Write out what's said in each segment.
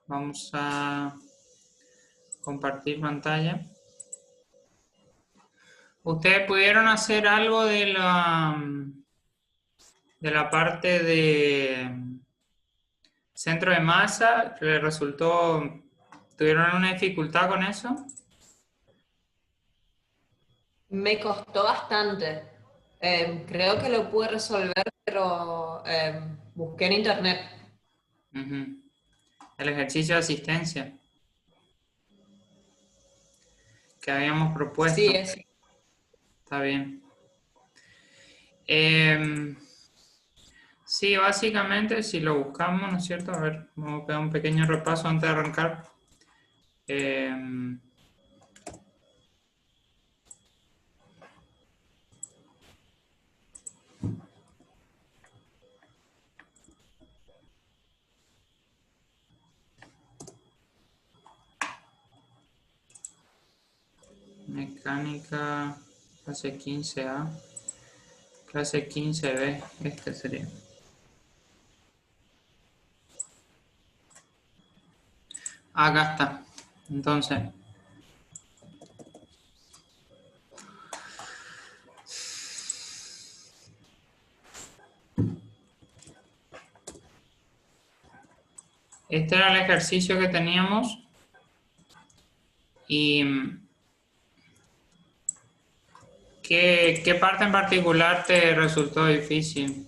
Vamos a compartir pantalla. ¿Ustedes pudieron hacer algo de la parte de centro de masa? ¿Les resultó, tuvieron una dificultad con eso? Me costó bastante. Creo que lo pude resolver, pero busqué en internet. Ujú. El ejercicio de asistencia que habíamos propuesto. Sí, es. Está bien. Sí, básicamente, si lo buscamos, ¿no es cierto? A ver, vamos a pegar un pequeño repaso antes de arrancar. Mecánica, clase 15A, clase 15B, este sería. Acá está. Entonces, este era el ejercicio que teníamos y ¿qué parte en particular te resultó difícil?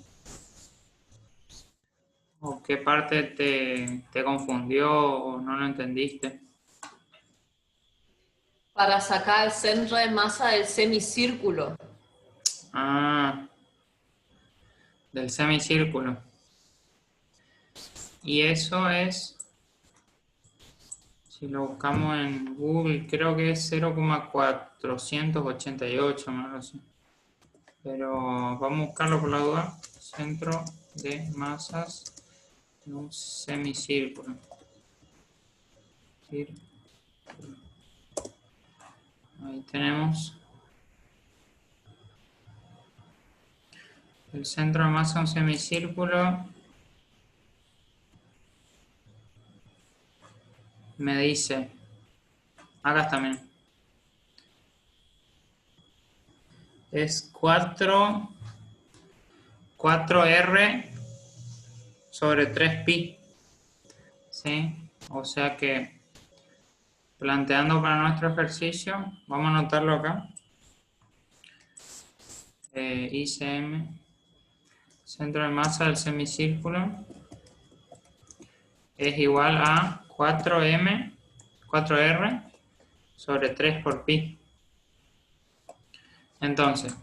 ¿O qué parte te confundió o no lo entendiste? Para sacar el centro de masa del semicírculo. Ah, del semicírculo. Y eso es, si lo buscamos en Google, creo que es 0,488, algo así. Pero vamos a buscarlo por la duda. Centro de masas de un semicírculo. Ahí tenemos el centro de masa de un semicírculo. Me dice, acá también, es 4R sobre 3pi. ¿Sí? O sea que, planteando para nuestro ejercicio, vamos a anotarlo acá. ICM, centro de masa del semicírculo, es igual a 4R sobre 3 por pi. Entonces,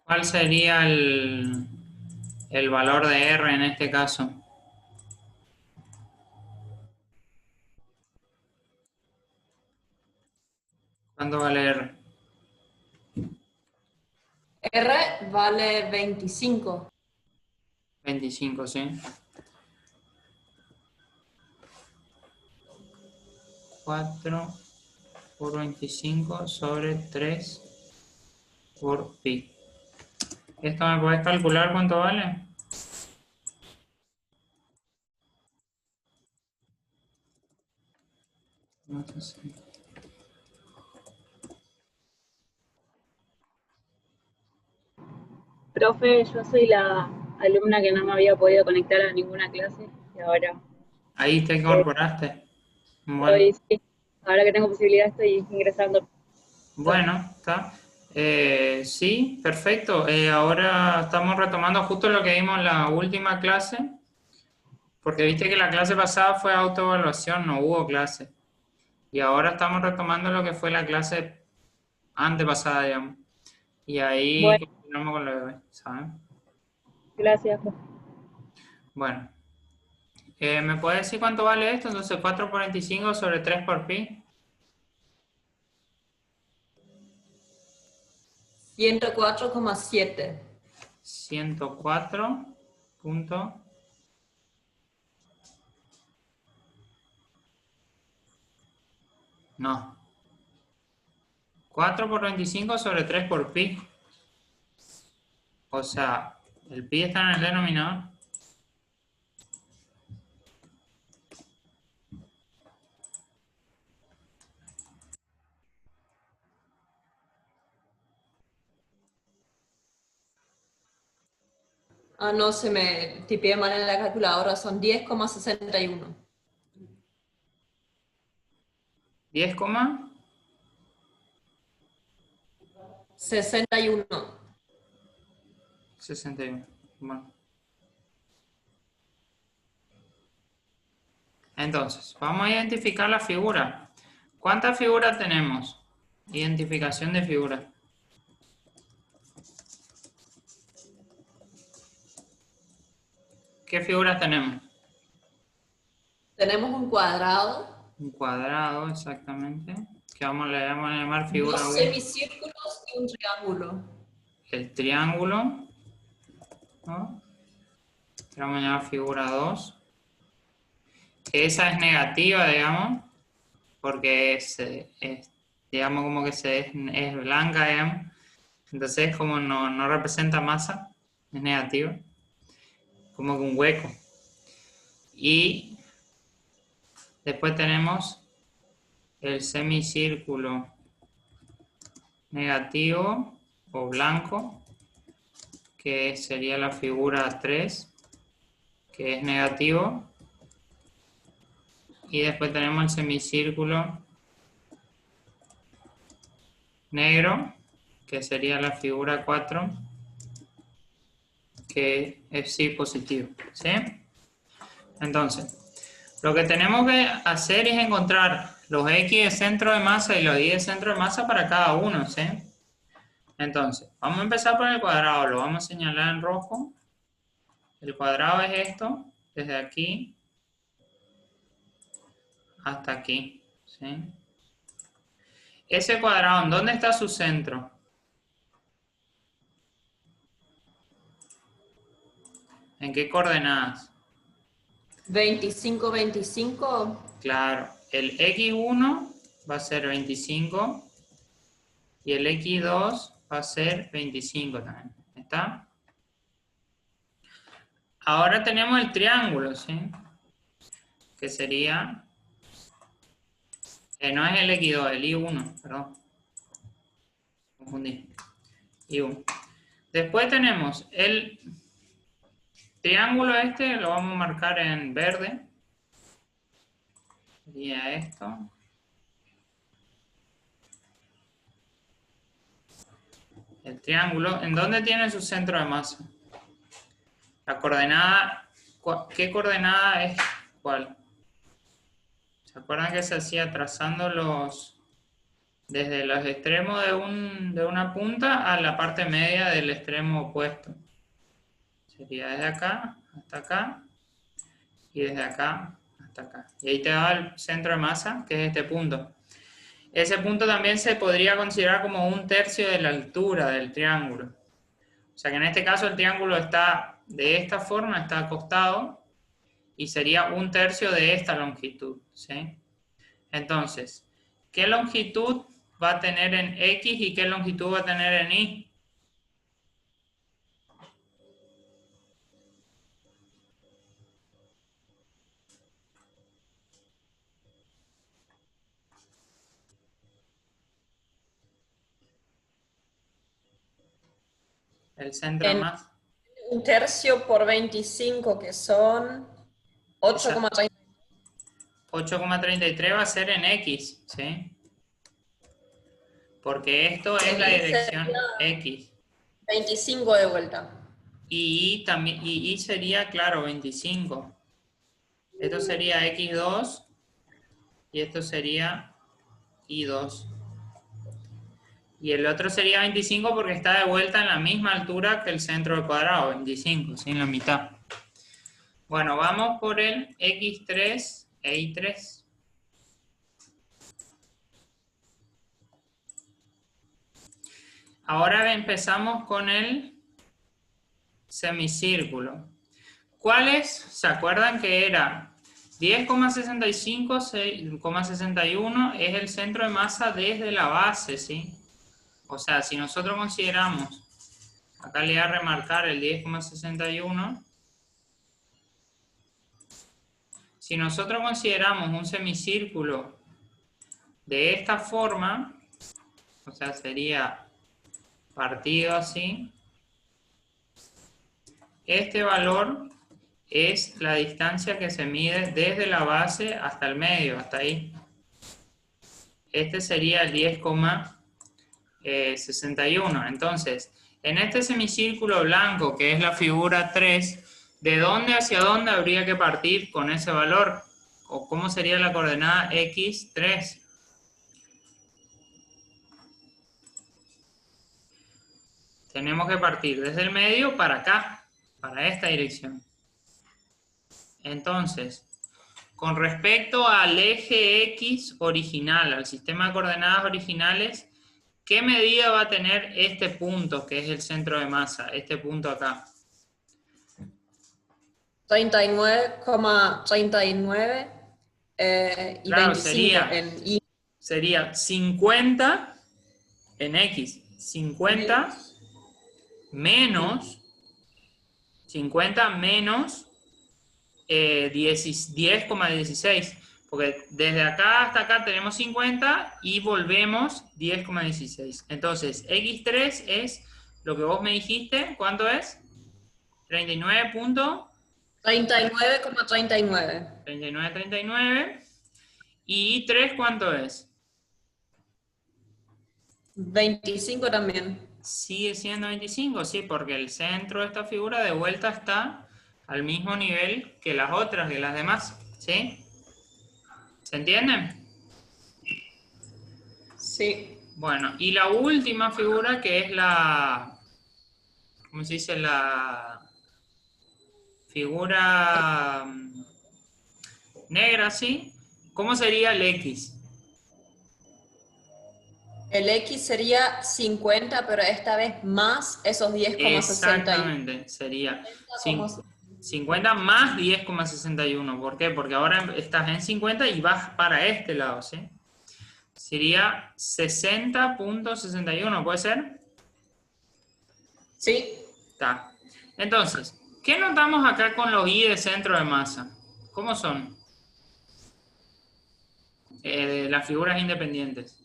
¿cuál sería el valor de R en este caso? ¿Cuánto vale R? R vale 25. 25, ¿sí? 4 por 25 sobre 3 por pi. ¿Esto me podés calcular cuánto vale? No sé. Profe, yo soy la alumna que no me había podido conectar a ninguna clase y ahora Ahí te eh, incorporaste. Bueno, estoy, sí, ahora que tengo posibilidad estoy ingresando. bueno, está. Sí, perfecto. Ahora estamos retomando justo lo que vimos en la última clase, porque viste que la clase pasada fue autoevaluación, no hubo clase. Y ahora estamos retomando lo que fue la clase antepasada, digamos. Y ahí Bueno, continuamos con lo de hoy, ¿saben? gracias, profe. Bueno, ¿me puede decir cuánto vale esto? Entonces 4 por 25 sobre 3 por pi. 104,7. 104,7. No. 4 por 25 sobre 3 por pi. O sea, el pi está en el denominador. Ah, no, se me tipié mal en la calculadora, son 10,61. 10, 61. 61. Bueno. Entonces, vamos a identificar la figura. ¿Cuántas figuras tenemos? Identificación de figuras. ¿Qué figuras tenemos? Tenemos un cuadrado, Un cuadrado, exactamente. Que le vamos a llamar figura dos 1. semicírculos y un triángulo. El triángulo, ¿no? Que vamos a llamar figura 2. Que esa es negativa, digamos, porque digamos como que es blanca, digamos. Entonces como no representa masa, es negativa. Como que un hueco. Y después tenemos el semicírculo negativo o blanco, que sería la figura 3, que es negativo. Y después tenemos el semicírculo negro, que sería la figura 4, que es sí positivo. ¿Sí? Entonces, lo que tenemos que hacer es encontrar los X de centro de masa y los Y de centro de masa para cada uno. ¿Sí? Entonces, vamos a empezar por el cuadrado. Lo vamos a señalar en rojo. El cuadrado es esto, desde aquí hasta aquí. ¿Sí? Ese cuadrado, ¿en dónde está su centro? ¿En qué coordenadas? 25, 25. Claro, el x1 va a ser 25 y el x2 va a ser 25 también. ¿Está? Ahora tenemos el triángulo, ¿sí? Que sería... no es el x2, el y1, perdón. Confundí. Y1. Después tenemos el triángulo este, lo vamos a marcar en verde. Sería esto. El triángulo, ¿en dónde tiene su centro de masa? La coordenada, ¿qué coordenada es cuál? ¿Se acuerdan que se hacía trazando desde los extremos de una punta a la parte media del extremo opuesto? Sería desde acá hasta acá y desde acá hasta acá. Y ahí te da el centro de masa, que es este punto. Ese punto también se podría considerar como 1/3 de la altura del triángulo. O sea que en este caso el triángulo está de esta forma, está acostado, y sería 1/3 de esta longitud. ¿Sí? Entonces, ¿qué longitud va a tener en X y qué longitud va a tener en Y? El centro En más. 1/3 por 25, que son 8,30. 8,33 va a ser en X, ¿sí? Porque esto es la dirección X. 25 de vuelta. Y Y también, y Y sería, claro, 25. Esto sería X2 y esto sería Y2. Y el otro sería 25 porque está de vuelta en la misma altura que el centro del cuadrado, 25, ¿sí? En la mitad. Bueno, vamos por el X3 e Y3. Ahora empezamos con el semicírculo. ¿Cuáles? ¿Se acuerdan que era 10,65,61 es el centro de masa desde la base, ¿sí? O sea, si nosotros consideramos, acá le voy a remarcar el 10,61, si nosotros consideramos un semicírculo de esta forma, o sea, sería partido así, este valor es la distancia que se mide desde la base hasta el medio, hasta ahí. Este sería el 10,61. Entonces, en este semicírculo blanco, que es la figura 3, ¿de dónde hacia dónde habría que partir con ese valor? ¿O cómo sería la coordenada x3? Tenemos que partir desde el medio para acá, para esta dirección. Entonces, con respecto al eje X original, al sistema de coordenadas originales, ¿qué medida va a tener este punto, que es el centro de masa, este punto acá? 39,39 y Claro, 25 en Y. sería 50 en X, 50 menos 10,16, porque desde acá hasta acá tenemos 50 y volvemos 10,16. Entonces, X3 es lo que vos me dijiste, ¿cuánto es? 39,39. 39,39. ¿Y 3 cuánto es? 25 también. Sigue siendo 25, sí, porque el centro de esta figura de vuelta está al mismo nivel que las otras, que las demás, ¿sí? ¿Se entienden? Sí. Bueno, y la última figura que es la, ¿cómo se dice? La figura negra, ¿sí? ¿Cómo sería el X? El X sería 50, pero esta vez más esos 10,60. Exactamente, sería 50 más 10,61. ¿Por qué? Porque ahora estás en 50 y vas para este lado, ¿sí? Sería 60,61, ¿puede ser? Sí. Está. Entonces, ¿qué notamos acá con los I de centro de masa? ¿Cómo son? Las figuras independientes.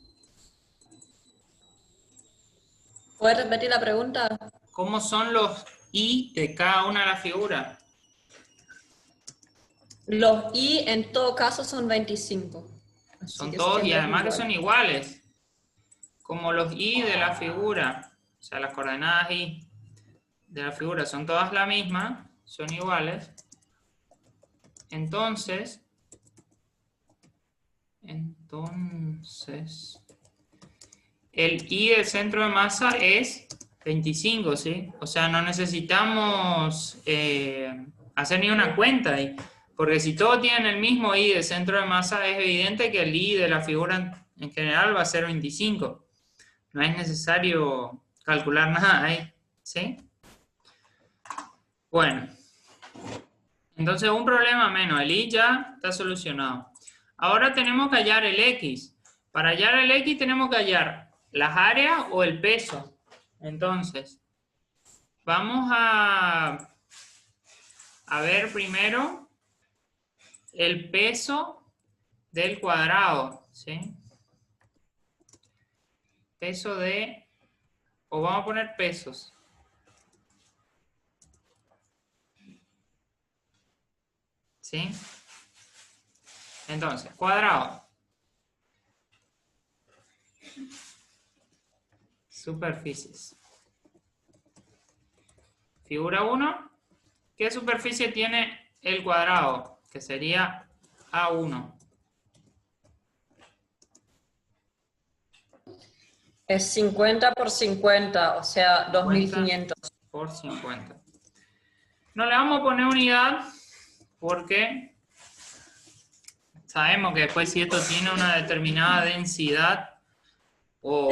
¿Puedes repetir la pregunta? ¿Cómo son los I de cada una de las figuras? Los I en todo caso son 25. Son todos y además que son iguales. Como los I de la figura, o sea, las coordenadas I de la figura son todas la misma, son iguales. Entonces, el I del centro de masa es 25, ¿sí? O sea, no necesitamos hacer ni una cuenta ahí. Porque si todos tienen el mismo I del centro de masa, es evidente que el I de la figura en general va a ser 25. No es necesario calcular nada ahí, ¿sí? Bueno. Entonces, un problema menos. El I ya está solucionado. Ahora tenemos que hallar el X. Para hallar el X tenemos que hallar las áreas o el peso. Entonces, vamos a ver primero el peso del cuadrado, ¿sí? Peso de, o vamos a poner pesos. ¿Sí? Entonces, cuadrado. Superficies. Figura 1. ¿Qué superficie tiene el cuadrado? Que sería A1. Es 50 por 50, o sea, 2500. Por 50. No le vamos a poner unidad porque sabemos que después si esto tiene una determinada densidad o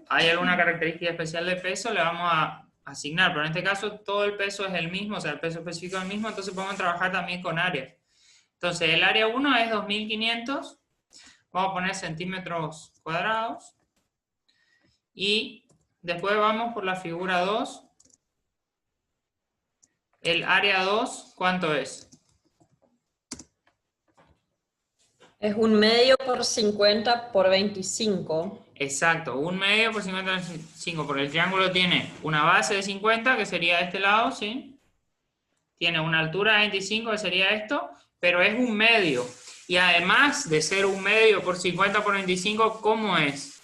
hay alguna característica especial de peso, le vamos a asignar. Pero en este caso todo el peso es el mismo, o sea, el peso específico es el mismo, entonces podemos trabajar también con áreas. Entonces, el área 1 es 2500. Vamos a poner centímetros cuadrados. Y después vamos por la figura 2. El área 2, ¿cuánto es? Es 1/2 por 50 por 25. Exacto, 1/2 por 50 por 5, porque el triángulo tiene una base de 50, que sería este lado, ¿sí? Tiene una altura de 25, que sería esto, pero es 1/2. Y además de ser 1/2 por 50 por 25, ¿cómo es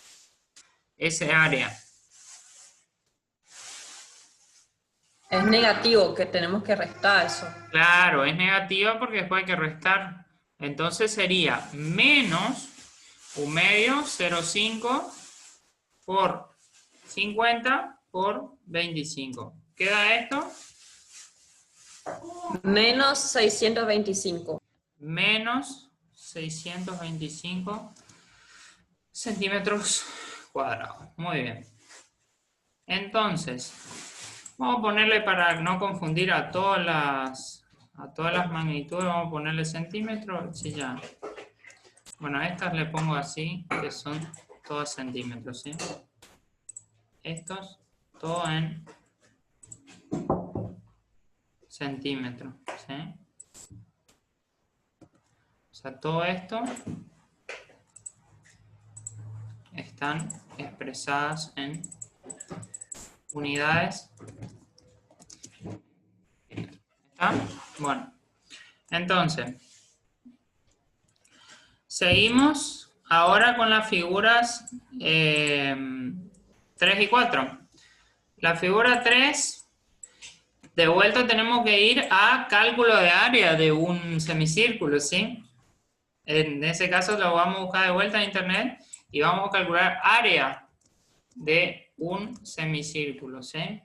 ese área? Es negativo, que tenemos que restar eso. Claro, es negativa porque después hay que restar. Entonces sería menos 1/2, 0,5 por 50 por 25. ¿Queda esto? Menos 625. Menos 625 centímetros cuadrados. Muy bien. Entonces, vamos a ponerle, para no confundir a todas las magnitudes, vamos a ponerle centímetros. Sí, ya. Bueno, a estas le pongo así, que son todas centímetros, ¿sí? Estos, todo en centímetros, ¿sí? O sea, todo esto están expresadas en unidades. ¿Está? Bueno, entonces, seguimos ahora con las figuras 3 y 4. La figura 3, de vuelta tenemos que ir a cálculo de área de un semicírculo, ¿sí? En ese caso lo vamos a buscar de vuelta en internet y vamos a calcular área de un semicírculo, ¿sí?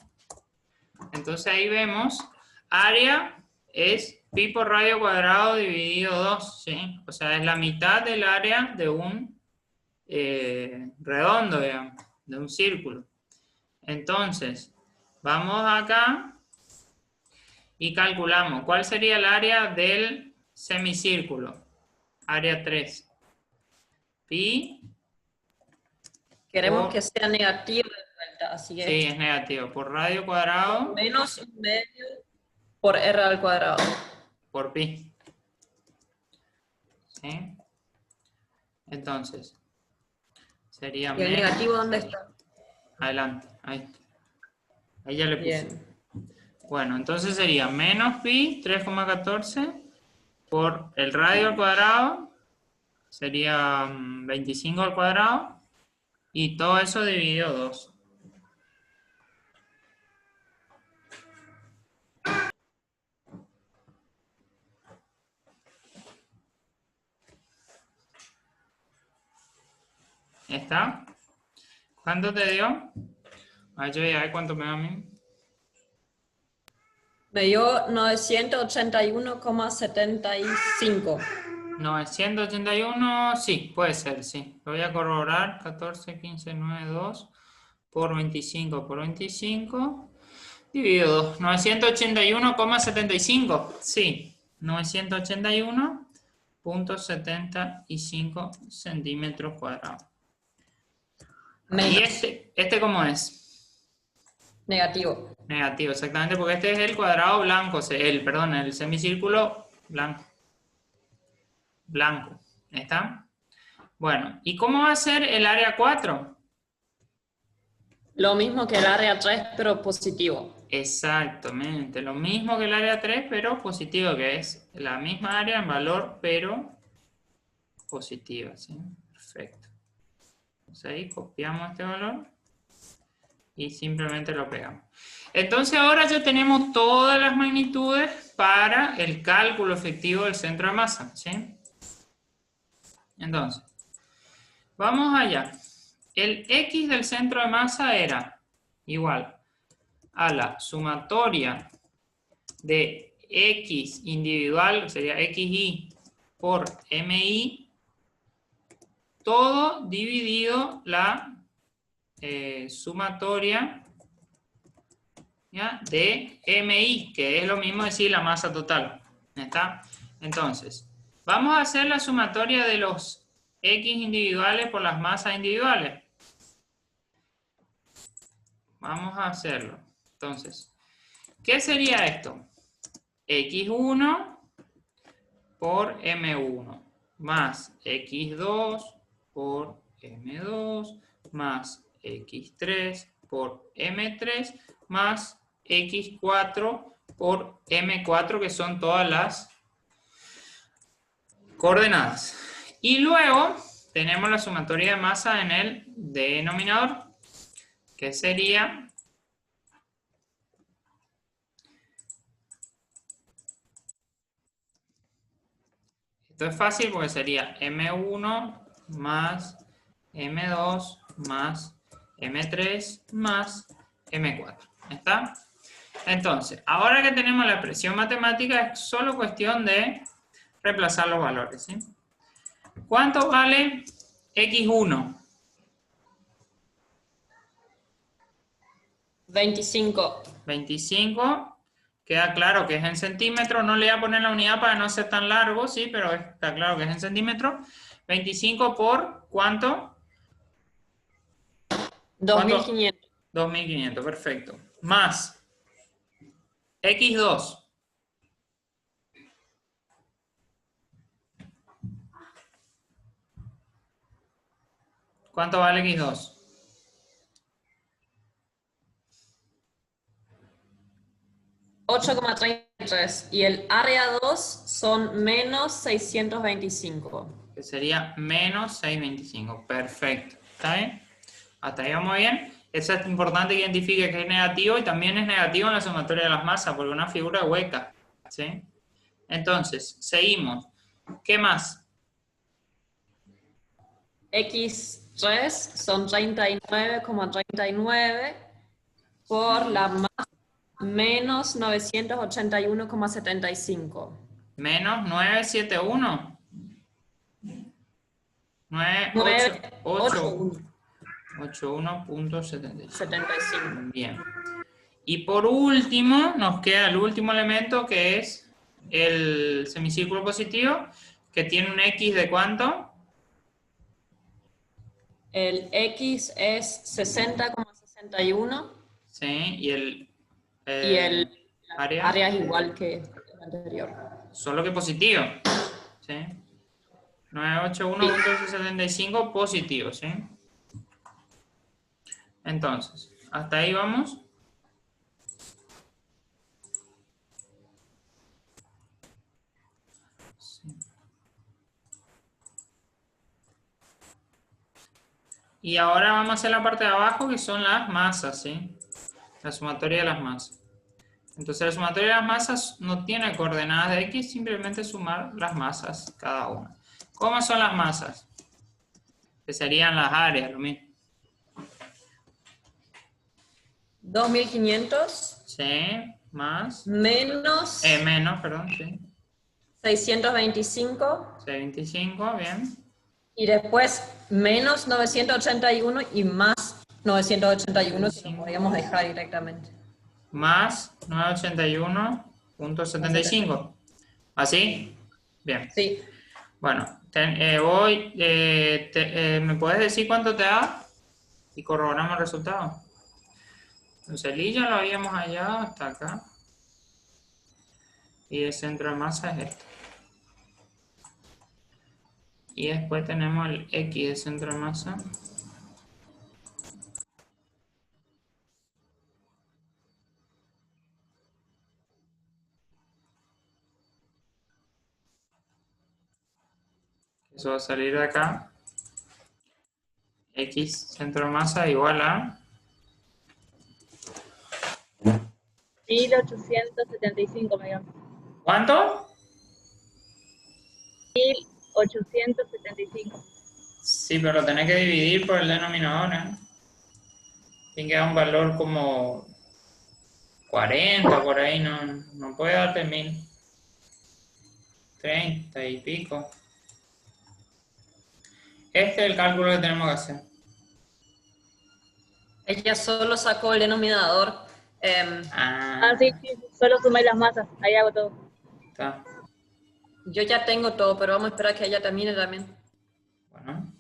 Entonces ahí vemos, área es pi por radio cuadrado dividido 2, ¿sí? O sea, es la mitad del área de un redondo, digamos, de un círculo. Entonces, vamos acá y calculamos cuál sería el área del semicírculo. Área 3. Pi. Queremos que sea negativo de vuelta, así que Sí, es negativo. Por radio cuadrado. menos 1/2 por r al cuadrado. Por pi. ¿Sí? Entonces, sería ¿Y el menos. negativo dónde está? Adelante. Ahí. Ahí ya le puse. Bien. Bueno, entonces sería menos pi, 3,14, por el radio al cuadrado, sería 25 al cuadrado, y todo eso dividido 2. ¿Está? ¿Cuánto te dio? Yo ya ver cuánto me da a mí. Me dio 981,75. 981, sí, puede ser, sí. Lo voy a corroborar. 14, 15, 9, 2 por 25 por 25 dividido 2. 981,75. Sí, 981,75 centímetros cuadrados. Menos. ¿Y este cómo es? Negativo. Negativo, exactamente, porque este es el cuadrado blanco, el semicírculo blanco. Blanco, ¿está? Bueno, ¿y cómo va a ser el área 4? Lo mismo que el área 3, pero positivo. Exactamente, lo mismo que el área 3, pero positivo, que es la misma área en valor, pero positiva, ¿sí? Perfecto. Entonces ahí copiamos este valor y simplemente lo pegamos. Entonces ahora ya tenemos todas las magnitudes para el cálculo efectivo del centro de masa, ¿sí? Entonces, vamos allá. El X del centro de masa era igual a la sumatoria de X individual, sería XY por MY, todo dividido la sumatoria, ¿ya?, de MY, que es lo mismo decir la masa total. ¿Está? Entonces, Vamos a hacer la sumatoria de los X individuales por las masas individuales. Vamos a hacerlo. Entonces, ¿qué sería esto? X1 por M1 más X2 por M2 más X3 por M3 más X4 por M4, que son todas las coordenadas. Y luego tenemos la sumatoria de masa en el denominador, que sería esto es fácil porque sería M1 más M2 más M3 más M4. ¿Está? Entonces, ahora que tenemos la expresión matemática, es solo cuestión de reemplazar los valores, ¿sí? ¿Cuánto vale X1? 25. 25. Queda claro que es en centímetros. No le voy a poner la unidad para no ser tan largo, ¿sí? Pero está claro que es en centímetros. 25 por ¿cuánto? 2500. 2500, perfecto. Más X2. ¿Cuánto vale X2? 8,33 y el área 2 son menos 625. Que sería menos 625. Perfecto. ¿Está bien? Hasta ahí vamos bien. Eso es importante que identifique que es negativo y también es negativo en la sumatoria de las masas porque es una figura hueca. ¿Sí? Entonces, seguimos. ¿Qué más? X3 son 39,39 por la masa menos 981,75. Menos 971. 981.75. 75. Bien. Y por último, nos queda el último elemento que es el semicírculo positivo, que tiene un X de ¿cuánto? El X es 60,61 Sí, y el área es igual que el anterior. solo que positivo. ¿Sí? 981.75 positivo, ¿sí? Entonces, hasta ahí vamos. Sí. Y ahora vamos a hacer la parte de abajo, que son las masas, ¿sí? La sumatoria de las masas. Entonces la sumatoria de las masas no tiene coordenadas de X, simplemente sumar las masas cada una. ¿Cómo son las masas? Que serían las áreas, lo mismo. 2500 Sí, más. menos Menos, perdón, sí. 625 625, bien. y después menos 981 y más 981 que lo podríamos dejar directamente. Más 981.75. ¿Así? Bien. Sí. Bueno, ¿me puedes decir cuánto te da? Y corroboramos el resultado. Entonces el I ya lo habíamos hallado hasta acá. Y el centro de masa es este. Y después tenemos el X de centro de masa. Eso va a salir de acá. X centro de masa igual a 1875 me dio. ¿cuánto? 1875. Sí, pero lo tenés que dividir por el denominador, ¿eh? Tiene que dar un valor como 40 por ahí, no puede darte 1000. 30 y pico. Este es el cálculo que tenemos que hacer. Ella solo sacó el denominador. Sí, solo sumé las masas, ahí hago todo. Está. Yo ya tengo todo, pero vamos a esperar que ella termine también. Bueno.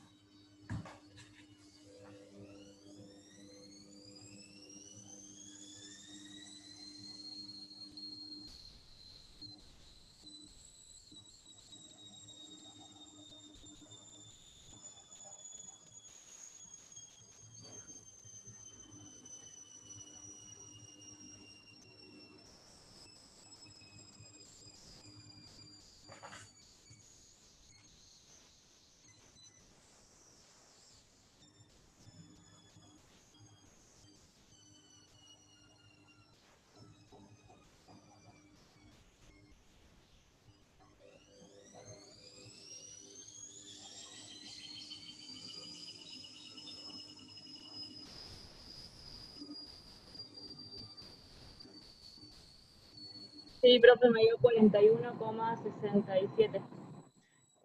Sí, profe, me dio 41,67.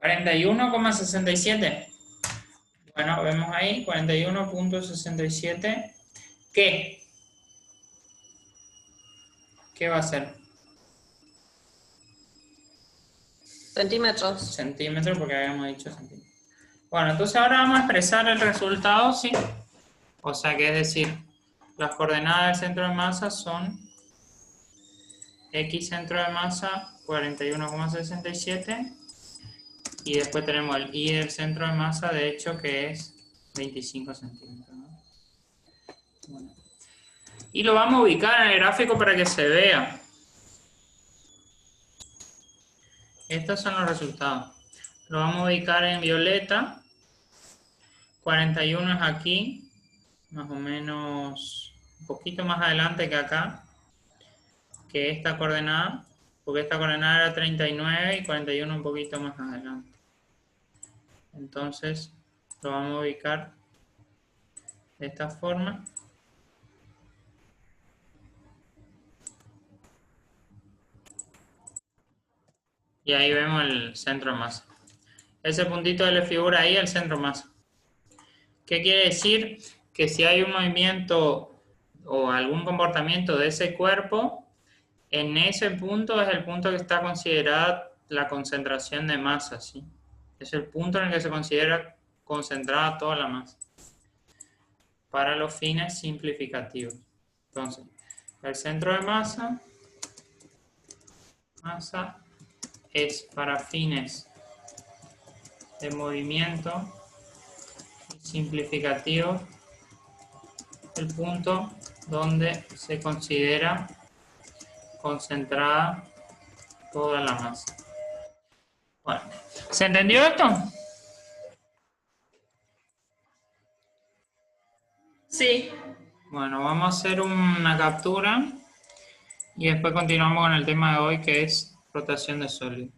41,67. Bueno, vemos ahí, 41,67. ¿Qué? ¿Qué va a ser? Centímetros. Centímetros, porque habíamos dicho centímetros. Bueno, entonces ahora vamos a expresar el resultado, ¿sí? O sea que es decir, las coordenadas del centro de masa son X centro de masa 41,67 y después tenemos el Y del centro de masa, de hecho, que es 25 centímetros, ¿no? Bueno. Y lo vamos a ubicar en el gráfico para que se vea. Estos son los resultados. Lo vamos a ubicar en violeta. 41 es aquí, más o menos un poquito más adelante que acá, que esta coordenada, porque esta coordenada era 39 y 41 un poquito más adelante. Entonces lo vamos a ubicar de esta forma. Y ahí vemos el centro de masa. Ese puntito le figura ahí el centro de masa. ¿Qué quiere decir? Que si hay un movimiento o algún comportamiento de ese cuerpo, en ese punto es el punto que está considerada la concentración de masa, ¿sí? Es el punto en el que se considera concentrada toda la masa. Para los fines simplificativos. Entonces, el centro de masa es para fines de movimiento simplificativo el punto donde se considera concentrada toda la masa. Bueno, ¿se entendió esto? Sí. Bueno, vamos a hacer una captura y después continuamos con el tema de hoy, que es rotación de sólido.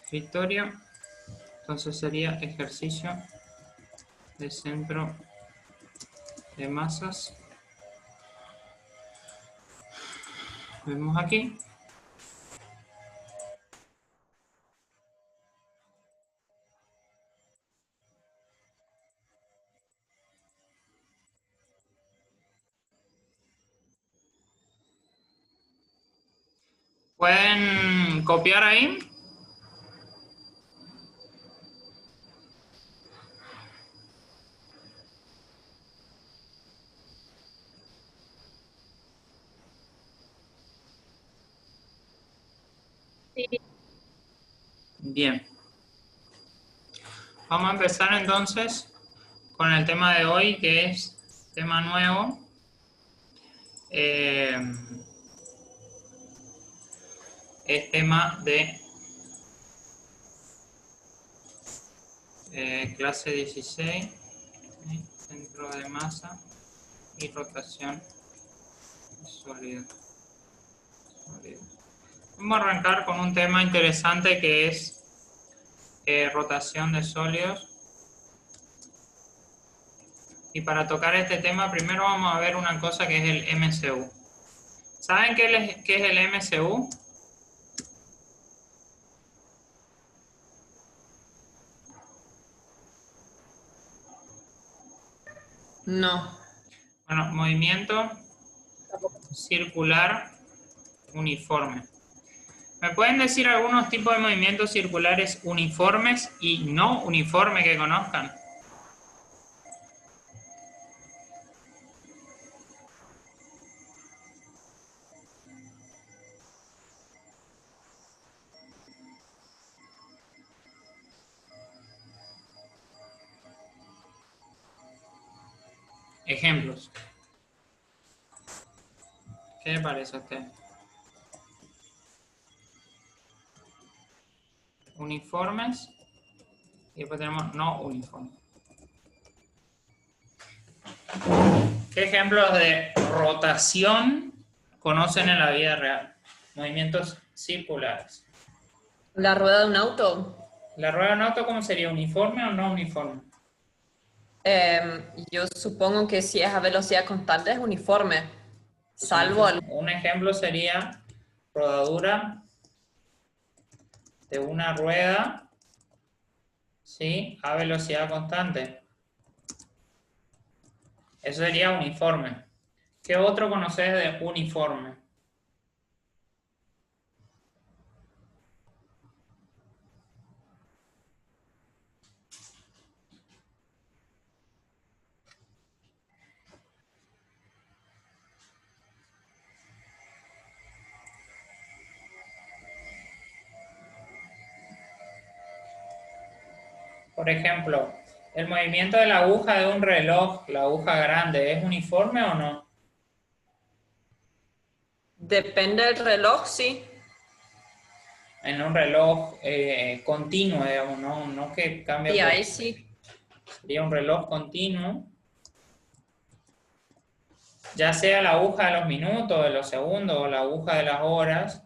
Escritorio. Entonces sería ejercicio de centro de masas. Vemos aquí. ¿Pueden copiar ahí? Sí, Bien. Vamos a empezar entonces con el tema de hoy, que es tema nuevo. Es tema de clase 16, centro de masa y rotación sólido. Vamos a arrancar con un tema interesante que es rotación de sólidos. Y para tocar este tema, primero vamos a ver una cosa que es el MCU. ¿Saben qué es el MCU? No. Bueno, movimiento Tampoco. circular uniforme. ¿Me pueden decir algunos tipos de movimientos circulares uniformes y no uniformes que conozcan? Ejemplos. ¿Qué le parece a usted? Uniformes y después tenemos no uniformes. ¿Qué ejemplos de rotación conocen en la vida real? Movimientos circulares. ¿La rueda de un auto? ¿La rueda de un auto cómo sería? ¿Uniforme o no uniforme? Yo supongo que si es a velocidad constante es uniforme, salvo Entonces, un ejemplo sería rodadura de una rueda, ¿sí?, a velocidad constante. Eso sería uniforme. ¿Qué otro conoces de uniforme? Por ejemplo, el movimiento de la aguja de un reloj, la aguja grande, ¿es uniforme o no? depende del reloj, sí. En un reloj continuo, digamos, no que cambia Y por... ahí sí. Sería un reloj continuo, ya sea la aguja de los minutos, de los segundos o la aguja de las horas,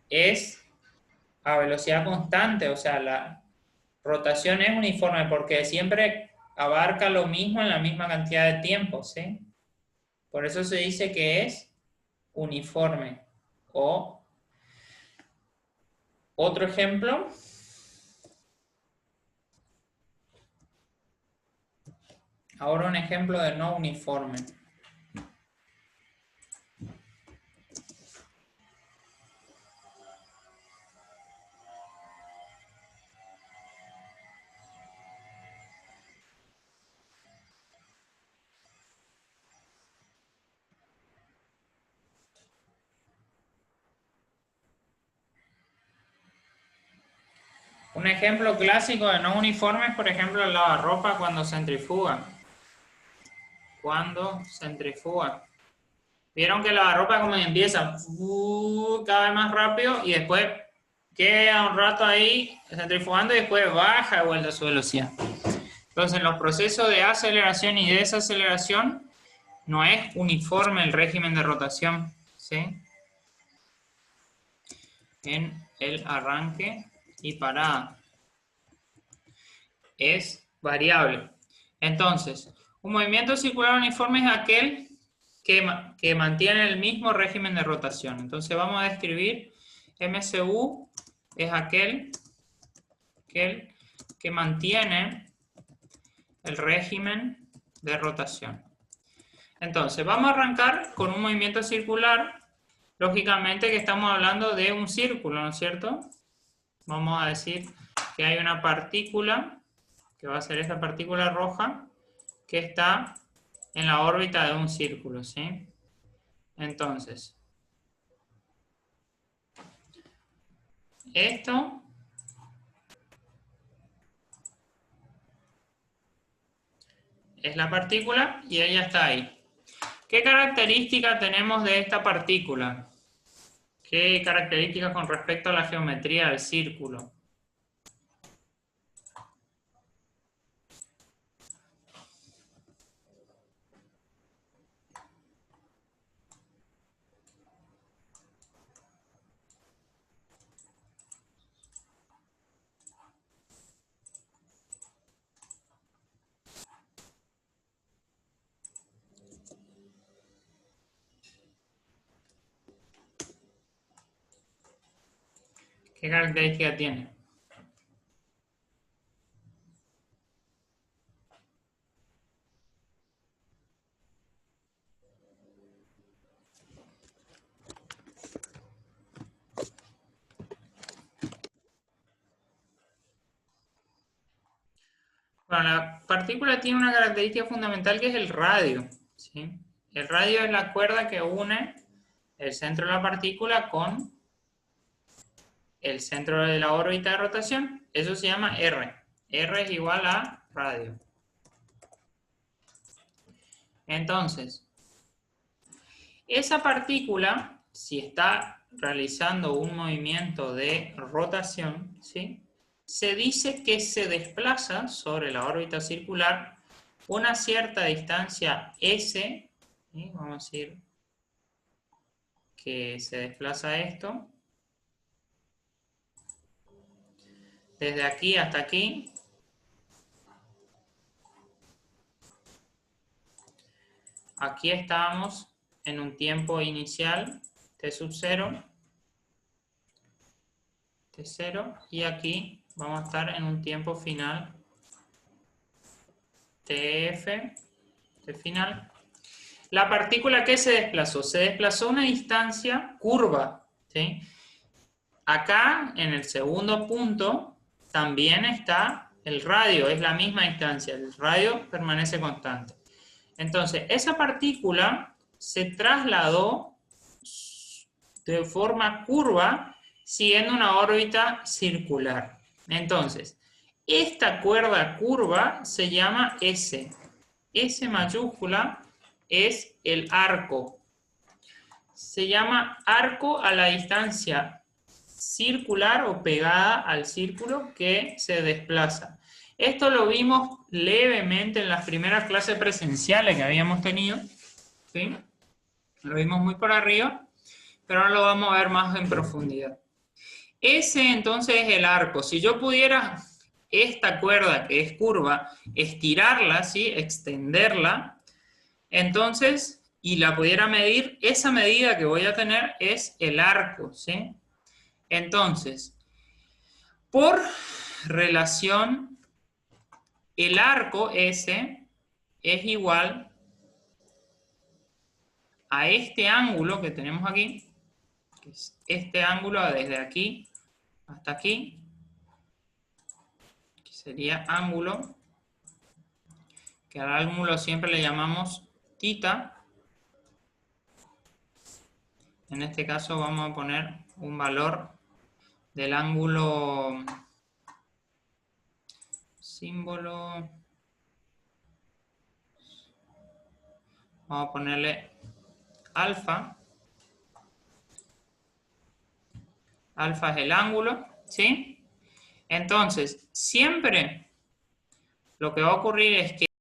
es a velocidad constante, o sea, la rotación es uniforme porque siempre abarca lo mismo en la misma cantidad de tiempo, ¿sí? Por eso se dice que es uniforme. O otro ejemplo, ahora un ejemplo de no uniforme. Un ejemplo clásico de no uniforme es, por ejemplo, el lavarropa cuando centrifuga. Cuando centrifuga. Vieron que el lavarropa como empieza cada vez más rápido y después queda un rato ahí centrifugando y después baja de vuelta a su velocidad. Entonces, en los procesos de aceleración y desaceleración no es uniforme el régimen de rotación, ¿sí? En el arranque y parada. Es variable. Entonces, un movimiento circular uniforme es aquel que mantiene el mismo régimen de rotación. Entonces vamos a describir MCU es aquel que mantiene el régimen de rotación. Entonces vamos a arrancar con un movimiento circular. Lógicamente que estamos hablando de un círculo, ¿no es cierto? Vamos a decir que hay una partícula, que va a ser esta partícula roja, que está en la órbita de un círculo, ¿sí? Entonces, esto es la partícula y ella está ahí. ¿Qué características tenemos de esta partícula? ¿Qué características con respecto a la geometría del círculo? ¿Qué características tiene? Bueno, la partícula tiene una característica fundamental que es el radio, ¿sí? El radio es la cuerda que une el centro de la partícula con el centro de la órbita de rotación. Eso se llama R. R es igual a radio. Entonces, esa partícula, si está realizando un movimiento de rotación, ¿sí?, se dice que se desplaza sobre la órbita circular una cierta distancia S, ¿sí? Vamos a decir que se desplaza esto, desde aquí hasta aquí. Aquí estábamos en un tiempo inicial, t sub 0, t0, y aquí vamos a estar en un tiempo final, tf, t final. La partícula que se desplazó una distancia curva, ¿sí? Acá, en el segundo punto, también está el radio, es la misma distancia, el radio permanece constante. Entonces, esa partícula se trasladó de forma curva siguiendo una órbita circular. Entonces, esta cuerda curva se llama S. S mayúscula es el arco. Se llama arco a la distancia circular o pegada al círculo que se desplaza. Esto lo vimos levemente en las primeras clases presenciales que habíamos tenido, ¿sí? Lo vimos muy por arriba, pero ahora lo vamos a ver más en profundidad. Ese entonces es el arco. Si yo pudiera esta cuerda que es curva, estirarla, ¿sí?, extenderla, entonces, y la pudiera medir, esa medida que voy a tener es el arco, ¿sí? Entonces, por relación, el arco S es igual a este ángulo que tenemos aquí, que es este ángulo desde aquí hasta aquí, que sería ángulo, que al ángulo siempre le llamamos θ. En este caso vamos a poner un valor del ángulo, símbolo, vamos a ponerle alfa. Alfa es el ángulo, ¿sí? Entonces, siempre lo que va a ocurrir es que